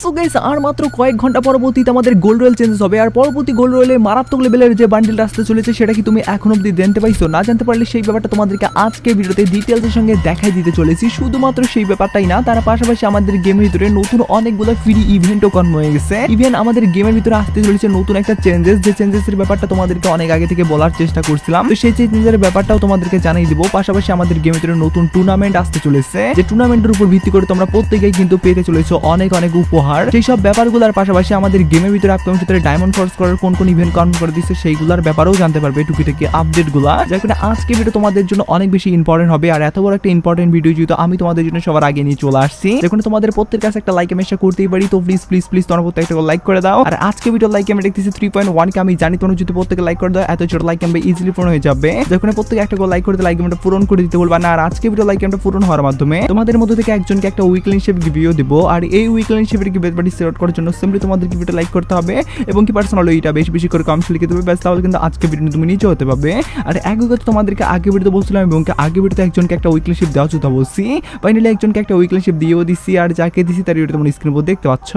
So guys আর মাত্র কয়েক ঘন্টা পরবর্তীতে আমাদের গোল্ড রয়েল চেঞ্জেস হবে আর পরবর্তী গোল্ড রয়েলে মারাত্মক লেভেলের যে বান্ডেলটা আসতে চলেছে সেটা কি তুমি এখন অবধি জানতে পাইছো? না জানতে পারলে সেই ব্যাপারটা তোমাদেরকে আজকে ভিডিওতে ডিটেইলসের সঙ্গে দেখাই দিতে চলেছি। শুধুমাত্র সেই ব্যাপারটাই না, তার পাশাপাশি আমাদের গেমের ভিতরে নতুন অনেকগুলো ফ্রি ইভেন্টও কনফার্ম হয়ে গেছে। ইভেন আমাদের গেমের ভিতরে আসতে চলেছে নতুন একটা চেঞ্জেস, যে চেঞ্জেসের ব্যাপারটা তোমাদেরকে অনেক আগে থেকে বলার চেষ্টা করছিলাম। তো সেই চেঞ্জেসের ব্যাপারটাও তোমাদেরকে জানিয়ে দিব। পাশাপাশি আমাদের গেমের ভিতরে নতুন টুর্নামেন্ট আসতে চলেছে, যে টুর্নামেন্টের উপর ভিত্তি করে তোমরা প্রত্যেকেই কিন্তু পেতে চলেছো অনেক অনেক উপহার। সেই সব ব্যাপারগুলোর পাশাপাশি আমাদের গেমের ভিতরে আপকামিং ভিতরে ডায়মন্ড খরচ করার কোন কোন ইভেন্ট কনফার্ম করে দিচ্ছে সেইগুলোর ব্যাপারেও জানতে পারবে, টুকিটাকি আপডেটগুলো। যার কারণে আজকে ভিডিও তোমাদের জন্য অনেক বেশি ইম্পর্টেন্ট হবে। আর এত বড় একটা ইম্পর্টেন্ট ভিডিও যেহেতু আমি তোমাদের জন্য সবার আগে নিয়ে চলে আসছি, যেখানে তোমাদের প্রত্যেকের কাছে একটা লাইক আমি আশা করতেই পারি। তো প্লিজ প্লিজ প্লিজ তোমরা প্রত্যেকটা লাইক করে দাও। আর আজকে ভিডিও লাইক আমি দেখতেছি 3.1 কে, আমি জানি তোমরা যদি প্রত্যেকে লাইক করে দাও এত ছোট লাইক আমি ইজিলি পূরণ হয়ে যাবে। যেখানে প্রত্যেকে একটা লাইক করে লাইক আমরা পূরণ করে দিতে বলবা না। আর আজকে ভিডিও লাইক আমরা পূরণ হওয়ার মাধ্যমে তোমাদের মধ্যে থেকে একজনকে একটা উইকলি হিসেবে গিভিও দেব। আর এই উইকলি হিসেবে গিভেট পার্টি সিলেক্ট করার জন্য সিম্পলি তোমাদের ভিডিওটা লাইক করতে হবে এবং কি পার্সোনালি এটা বেশি বেশি করে কমেন্টস লিখে দেবে, ব্যাস তাহলে কিন্তু আজকে ভিডিও তুমি নিচে হতে পারবে। আর একই তোমাদেরকে আগে ভিডিওতে বলছিলাম এবং আগে ভিডিওতে একজনকে একটা উইকলি শিপ দেওয়ার কথা বলছি, ফাইনালি একজনকে একটা উইকলি শিপ দিয়েও দিচ্ছি। আর যাকে দিছি তার ভিডিও তোমরা স্ক্রিনের উপর দেখতে পাচ্ছ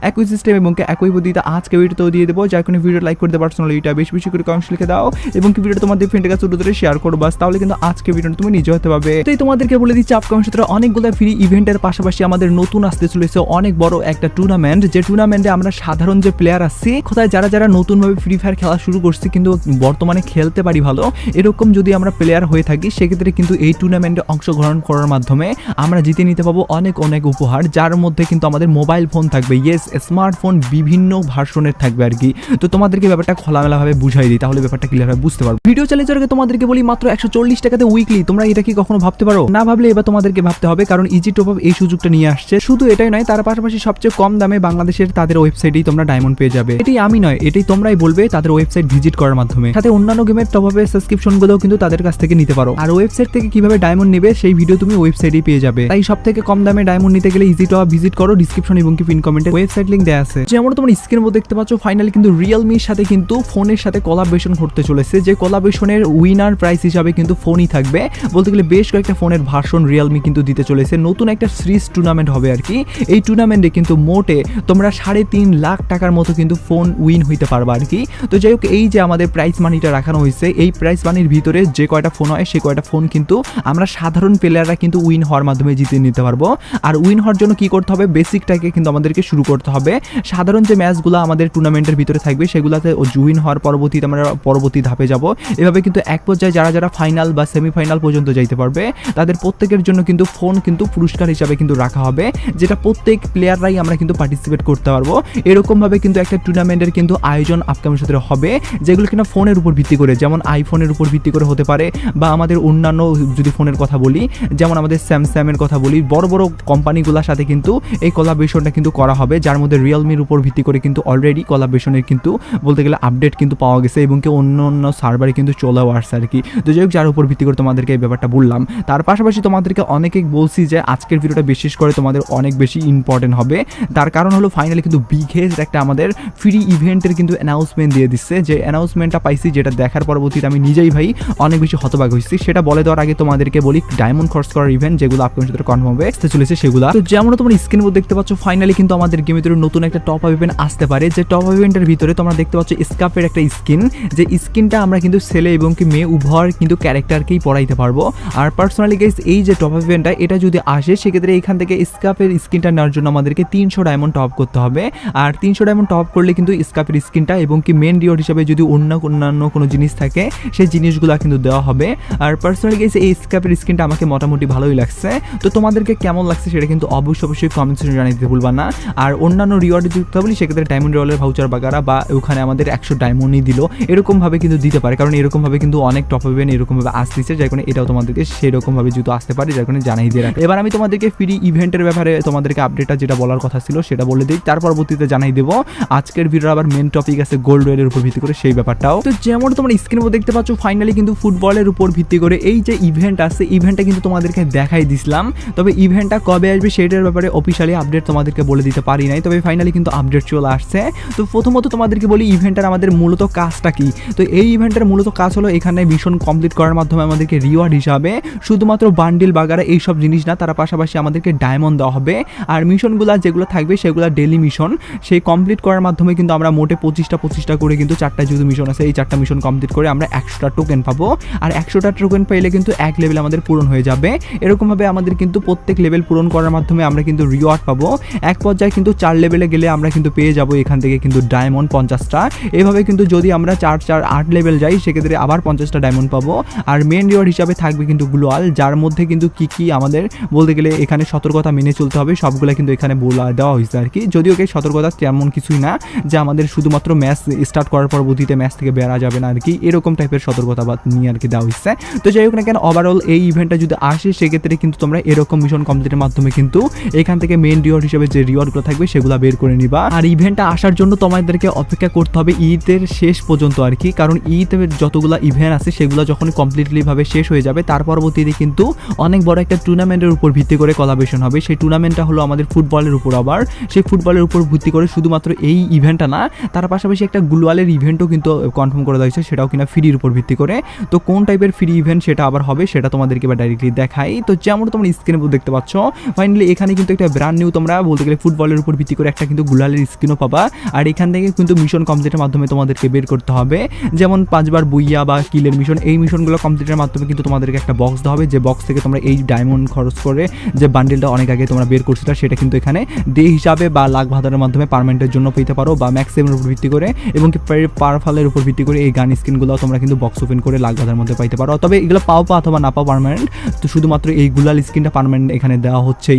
একই সিস্টেম এবং একই পদ্ধতিতে আজকে ভিডিওতেও দিয়ে দেবো। যার কোনো ভিডিও লাইক করতে পার্সোনালি এটা বেশি বেশি করে কমেন্টস লিখে দাও এবং কি ভিডিও তোমাদের ফ্রেন্ডের কাছে দ্রুত শেয়ার করো, বাস তাহলে কিন্তু আজকে ভিডিও তুমি নিজে হতে পারবে। তাই তোমাদেরকে বলে দিচ্ছি আপকামিং সূত্রে অনেকগুলো ফ্রি ইভেন্টের পাশাপাশি আমাদের নতুন আসতে চলেছে অনেক বড় একটা টুর্নামেন্ট, যে টুর্নামেন্টে আমরা সাধারণ যে প্লেয়ার আছি কোথায় যারা যারা নতুন ভাবে ফ্রি ফায়ার খেলা শুরু করছি কিন্তু বর্তমানে খেলতে পারি ভালো, এরকম যদি আমরা প্লেয়ার হয়ে থাকি সেক্ষেত্রে কিন্তু এই টুর্নামেন্টে অংশগ্রহণ করার মাধ্যমে আমরা জিতে নিতে পাবো অনেক অনেক উপহার, যার মধ্যে কিন্তু আমাদের মোবাইল ফোন থাকবে, ইয়েস স্মার্টফোন বিভিন্ন ভার্সনের থাকবে আর কি। তো তোমাদেরকে ব্যাপারটা খোলামেলা ভাবে বুঝাই দিই, তাহলে ব্যাপারটা ক্লিয়ার ভাবে বুঝতে পারবে। ভিডিও চ্যালেঞ্জ আগে তোমাদেরকে বলি মাত্র 140 টাকাতে উইকলি, তোমরা এটা কি কখনো ভাবতে পারো? না ভাবলে এবার তোমাদেরকে ভাবতে হবে, কারণ ইজি টপ আপ এই সুযোগটা নিয়ে আসছে। শুধু এটাই নয়, তার পাশাপাশি সবচেয়ে কম দামে বাংলাদেশের তাদের ওয়েবসাইটেই তোমরা ডায়মন্ড পেয়ে যাবে। এটাই আমি নয়, এটাই তোমরাই বলবে তাদের ওয়েবসাইট ভিজিট করার মাধ্যমে। সাথে অন্যান্য গেমের টপ আপের সাবস্ক্রিপশন গুলোও কিন্তু তাদের কাছ থেকে নিতে পারো। আর ওয়েবসাইট থেকে কিভাবে ডায়মন্ড নেবে সেই ভিডিও তুমি ওয়েবসাইটেই পেয়ে যাবে। তাই সব থেকে কম দামে ডায়মন্ড নিতে গেলে ইজি টপ আপ ভিজিট করো, ডিসক্রিপশন এবং কি পিন কমেন্টে ওয়েবসাইট লিংক দেওয়া আছে। যেমন তোমরা স্ক্রিনের মধ্যে দেখতে পাচ্ছ ফাইনালি কিন্তু রিয়েলমির সাথে কিন্তু ফোনের সাথে কোলাবোরেশন করতে চলেছে, যে কোলাবোরেশনের উইনার প্রাইস হিসাবে কিন্তু ফোনই থাকবে। বলতে গেলে বেশ কয়েকটা ফোনের ভার্সন রিয়েলমি কিন্তু দিতে চলেছে। নতুন একটা সিরিজ টুর্নামেন্ট হবে আর কি। এই টুর্নামেন্টে কিন্তু মোটে তোমরা 3.5 লাখ টাকার মতো কিন্তু ফোন উইন হইতে পারবে আর কি। তো যাই হোক, এই যে আমাদের প্রাইস মানিটা রাখানো হয়েছে, এই প্রাইস মানির ভিতরে যে কয়টা ফোন হয় সে কয়টা ফোন কিন্তু আমরা সাধারণ প্লেয়াররা কিন্তু উইন হওয়ার মাধ্যমে জিতে নিতে পারবো। আর উইন হওয়ার জন্য কি করতে হবে, বেসিকটাকে কিন্তু আমাদেরকে শুরু করতে হবে। সাধারণ যে ম্যাচগুলো আমাদের টুর্নামেন্টের ভিতরে থাকবে সেগুলোতে উইন হওয়ার পরবর্তীতে আমরা পরবর্তী ধাপে যাব। এভাবে কিন্তু এক পর্যায়ে যারা যারা ফাইনাল বা সেমিফাইনাল পর্যন্ত যাইতে পারবে তাদের প্রত্যেকের জন্য কিন্তু ফোন কিন্তু পুরস্কার হিসাবে কিন্তু রাখা হবে, যেটা প্রত্যেক প্লেয়াররাই আমরা কিন্তু পার্টিসিপেট করতে পারবো। এরকম ভাবে কিন্তু একটা টুর্নামেন্টের কিন্তু আয়োজন আপকামিং সূত্রে হবে, যেগুলো কিনা ফোনের উপর ভিত্তি করে, যেমন আইফোনের উপর ভিত্তি করে হতে পারে, বা আমাদের অন্যান্য যদি ফোনের কথা বলি যেমন আমাদের স্যামসাংয়ের কথা বলি, বড় বড় কোম্পানিগুলোর সাথে কিন্তু এই কোলাবোরেশনটা কিন্তু করা হবে, যার মধ্যে রিয়েলমির উপর ভিত্তি করে কিন্তু অলরেডি কোলাবোরেশনের কিন্তু বলতে গেলে আপডেট কিন্তু পাওয়া গেছে এবং কি অন্য অন্য সার্ভারে কিন্তু চলেও আসছে আর কি। তো যাই হোক, যার উপর ভিত্তি করে তোমাদেরকে এই ব্যাপারটা বললাম। তার পাশাপাশি তোমাদেরকে অনেকেই বলছি যে আজকের ভিডিওটা বিশেষ করে তোমাদের অনেক বেশি ইম্পর্টেন্ট হবে। তার কারণ হলো ফাইনালি কিন্তু বিগেস্ট একটা আমাদের ফ্রি ইভেন্টের কিন্তু অ্যানাউন্সমেন্ট দিয়ে দিচ্ছে, যে অ্যানাউন্সমেন্টটা পাইছি যেটা দেখার পরবর্তীতে আমি নিজেই ভাই অনেক বেশি হতবাক হয়েছি। সেটা বলে দেওয়ার আগে তোমাদেরকে বলি ডায়মন্ড খরচ করার ইভেন্ট যেগুলো আপকামিং সূত্রে কনফার্ম হবে আসতে চলেছে সেগুলো। তো যেমন তোমরা স্ক্রিনের মধ্যে দেখতে পাচ্ছ ফাইনালি কিন্তু আমাদের গেমের ভিতরে নতুন একটা টপ আপ ইভেন্ট আসতে পারে, যে টপ আপ ইভেন্টের ভিতরে তোমরা দেখতে পাচ্ছ স্কাপের একটা স্কিন, যে স্কিনটা আমরা কিন্তু ছেলে এবং কি মেয়ে উভয় কিন্তু ক্যারেক্টারকেই পড়াইতে পারবো। আর পার্সোনালি গাইস এই যে টপ আপ ইভেন্টটা এটা যদি আসে সেক্ষেত্রে এখান থেকে স্কাপের স্কিনটা নেওয়ার জন্য আমাদেরকে 300 ডায়মন্ড টপ করতে হবে। আর 300 ডায়মন্ড টপ করলে কিন্তু স্কাপের স্কিনটা এবং কি মেন রিওয়ার্ড হিসেবে যদি অন্যান্য কোনো জিনিস থাকে সেই জিনিসগুলো কিন্তু দেওয়া হবে। আর পার্সোনালি গাইস এই স্কাপের স্কিনটা আমাকে মোটামুটি ভালোই লাগছে। তো তোমাদেরকে কেমন লাগছে সেটা কিন্তু অবশ্যই কমেন্ট সেকশনে জানিয়ে দিতে ভুলবা না। আর অন্যান্য রিওয়ার্ড যুক্ত বলি সেক্ষেত্রে ডায়মন্ড রোলের ভাউচার বাগারা বা ওখানে আমাদের 100 ডায়মন্ডই দিল, এরকম ভাবে কিন্তু দিতে পারে, কারণ এরকম ভাবে কিন্তু অনেক টপ ইভেন্ট এরকম ভাবে আসতেছে, যার কারণে এটাও তোমাদেরকে সেরকম ভাবে যদি আসতে পারে যার কারণে জানাই দিয়ে রাখি। এবার আমি তোমাদেরকে ফ্রি ইভেন্টের ব্যাপারে তোমাদেরকে আপডেটটা যেটা বলার কথা ছিল সেটা বলে দিই, তার পরবর্তীতে জানাই দেবো। আজকের ভিডিওর আবার মেন টপিক আছে গোল্ড রয়েলের উপর ভিত্তি করে সেই ব্যাপারটাও। তো যেমন তোমরা স্ক্রিনের মধ্যে দেখতে পাচ্ছ ফাইনালি কিন্তু ফুটবলের উপর ভিত্তি করে এই যে ইভেন্ট আছে, ইভেন্টটা কিন্তু তোমাদেরকে দেখাই দিছিলাম, তবে ইভেন্টটা কবে আসবে সেটার ব্যাপারে অফিশিয়ালি আপডেট তোমাদেরকে বলে দিতে পারি নাই, তবে ফাইনালি কিন্তু আপডেট চলে আসছে। তো প্রথমত তোমাদেরকে বলি ইভেন্টের আমাদের মূলত কাজটা কি। তো এই ইভেন্টের মূলত কাজ হলো এখানে মিশন কমপ্লিট করার মাধ্যমে আমাদেরকে রিওয়ার্ড হিসাবে শুধুমাত্র বান্ডিল বাগারা এইসব জিনিস না, তার পাশাপাশি আমাদেরকে ডায়মন্ড দেওয়া হবে। আর মিশনগুলো যেগুলো থাকবে সেগুলো ডেইলি মিশন, সেই কমপ্লিট করার মাধ্যমে কিন্তু আমরা মোটে 25টা করে কিন্তু 4টা যেহেতু মিশন আছে, এই 4টা মিশন কমপ্লিট করে আমরা 100টা টোকেন পাবো। আর 100টা টোকেন পেলে কিন্তু এক লেভেল আমাদের পূরণ হয়ে যাবে। এরকমভাবে আমাদের কিন্তু প্রত্যেক লেভেল পূরণ করার মাধ্যমে আমরা কিন্তু রিওয়ার্ড পাবো। এক পর্যায়ে কিন্তু 4 লেভেলে গেলে আমরা কিন্তু পেয়ে যাবো এখান থেকে কিন্তু ডায়মন্ড 50টা। এভাবে কিন্তু যদি আমরা 4 লেভেল যাই সেক্ষেত্রে আবার 50টা ডায়মন্ড পাবো। আর মেন রিওয়ার্ড হিসাবে থাকবে কিন্তু গ্লোয়াল, যার মধ্যে কিন্তু কি আমাদের বলতে গেলে এখানে সতর্কতা মেনে চলতে হবে, সবগুলো কিন্তু এখানে বলা দেওয়া হয়েছে আর কি। যদিও কি সতর্কতা তেমন কিছুই না, যে আমাদের শুধুমাত্র ম্যাচ স্টার্ট করার পরবর্তীতে ম্যাচ থেকে বেরা যাবে না আর কি, এরকম টাইপের সতর্কতা নিয়ে আর কি দেওয়া হয়েছে। তো যাই হোক না কেন, ওভারঅল এই ইভেন্টটা যদি আসে সেক্ষেত্রে কিন্তু তোমরা এরকম মিশন কমপ্লিটের মাধ্যমে কিন্তু এখান থেকে মেন রিওয়ার্ড হিসেবে যে রিওয়ার্ডগুলো থাকবে সেগুলো বের করে নিবা। আর ইভেন্টটা আসার জন্য তোমাদেরকে অপেক্ষা করতে হবে ঈদের শেষ পর্যন্ত আর কি, কারণ ঈদের যতগুলো ইভেন্ট আছে সেগুলো যখন কমপ্লিটলি ভাবে শেষ হয়ে যাবে তার পরবর্তীতে কিন্তু অনেক বড় একটা টুর্নামেন্টের উপর ভিত্তি করে কোলাবোরেশন হবে। সেই টুর্নামেন্টটা হলো আমাদের ফুটবলের উপর, আবার সেই ফুটবলের উপর ভিত্তি করে শুধুমাত্র এই ইভেন্টটা না, তার পাশাপাশি একটা গ্লোয়ালের ইভেন্টও কিন্তু কনফার্ম করে দেওয়া হয়েছে, সেটাও কিনা ফ্রির উপর ভিত্তি করে। তো কোন টাইপের ফ্রি ইভেন্ট সেটা আবার হবে সেটা তোমাদেরকে এবার ডাইরেক্টলি দেখাই। তো যেমন তোমরা স্ক্রিনে দেখতে পাচ্ছ, ফাইনালি এখানে কিন্তু একটা ব্র্যান্ড নিউ তোমরা বলতে গেলে ফুটবলের উপর ভিত্তি করে একটা কিন্তু গ্লোয়ালের স্ক্রিনও পাবা। আর এখান থেকে কিন্তু মিশন কমপ্লিটের মাধ্যমে তোমাদেরকে বের করতে হবে, যেমন 5 বার বুইয়া বা কিলের মিশন, এই মিশনগুলো কমপ্লিটের মাধ্যমে কিন্তু তোমাদেরকে একটা বক্স দেওয়া হবে, যে বক্স থেকে তোমরা এই ডায়মন্ড খরচ করে যে বান্ডেলটা অনেক আগে তোমরা বের করছিলে সেটা কিন্তু এখানে ডে হিসাবে বা লাখ ভাতারের মাধ্যমে পার্মানেন্টের জন্য পেতে পারো, বা ম্যাক্সিমামের উপর ভিত্তি করে এবং কি পাওয়ারফলের উপর ভিত্তি করে এই গান স্কিনগুলো তোমরা কিন্তু বক্স ওপেন করে লাখ ভাতার মধ্যে পাইতে পারো। তবে এগুলো পাও অথবা না পাও পার্মানেন্ট, তো শুধুমাত্র এই গুলাল স্কিনটা পার্মানেন্ট এখানে দেওয়া হচ্ছে,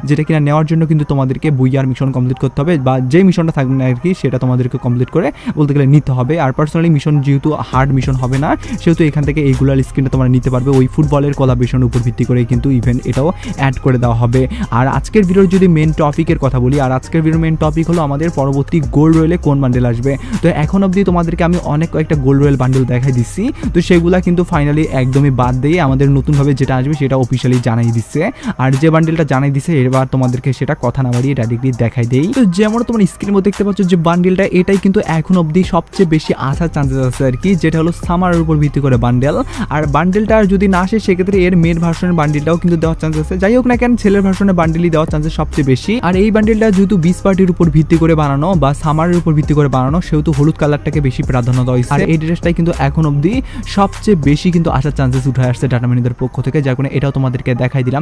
যেটা কিনা নেওয়ার জন্য কিন্তু তোমাদেরকে বুইয়ার মিশন কমপ্লিট করতে হবে, বা যে মিশনটা থাকবে না আর কি সেটা তোমাদেরকে কমপ্লিট করে বলতে গেলে নিতে হবে। আর পার্সোনালি মিশন যেহেতু হার্ড মিশন হবে না, সেহেতু এখান থেকে এই গুলাল স্কিনটা তোমরা নিতে পারবে ওই ফুটবলের কোলাবোরেশনের উপর ভিত্তি করে কিন্তু ইভেন্ট এটাও অ্যাড করে দেওয়া হবে। আর আজকের ভিডিওর যদি মেন টপিকের কথা বলি, আর আজকের ভিডিওর মেন টপিক হলো আমাদের পরবর্তী গোল্ড রয়েলে কোন বান্ডেল আসবে। তো এখন অবধি তোমাদেরকে আমি অনেক কয়েকটা গোল্ড রয়েল বান্ডেল দেখাই দিচ্ছি, তো সেগুলা কিন্তু ফাইনালি একদমই বাদ দিয়ে আমাদের নতুনভাবে যেটা আসবে সেটা অফিসিয়ালি জানাই দিচ্ছে। আর যে বান্ডেলটা জানাই দিচ্ছে এবার তোমাদেরকে সেটা কথা না বাড়িয়ে ডাইরেক্টলি দেখাই দেই। তো যেমন তোমরা স্ক্রিনের মধ্যে দেখতে পাচ্ছ যে বান্ডেলটা, এটাই কিন্তু এখন অবধি সবচেয়ে বেশি আসার চান্সেস আছে আর কি, যেটা হলো সামারের উপর ভিত্তি করে বান্ডেল। আর বান্ডেলটা যদি না আসে সেক্ষেত্রে এর মেন ভার্সনের বান্ডেলটাও কিন্তু দেওয়ার চান্স আছে। যাই হোক না কেন, ছেলের ভার্সনের বান্ডেলই দেওয়ার চান্সেস সবচেয়ে বেশি। আর এই বান্ডেলটা যেহেতু 20 পার্টির উপর ভিত্তি করে বানানো বা সামারের উপর ভিত্তি করে বানানো, সেহেতু হলুদ কালারটাকে বেশি প্রাধান্য দেওয়া হয়েছে। আর এই ড্রেসটাই কিন্তু এখন অবধি সবচেয়ে বেশি কিন্তু আসার চান্সেস উঠে আসছে ডাটা মাইনিংদের পক্ষ থেকে, যার কারণে এটাও তোমাদেরকে দেখাই দিলাম।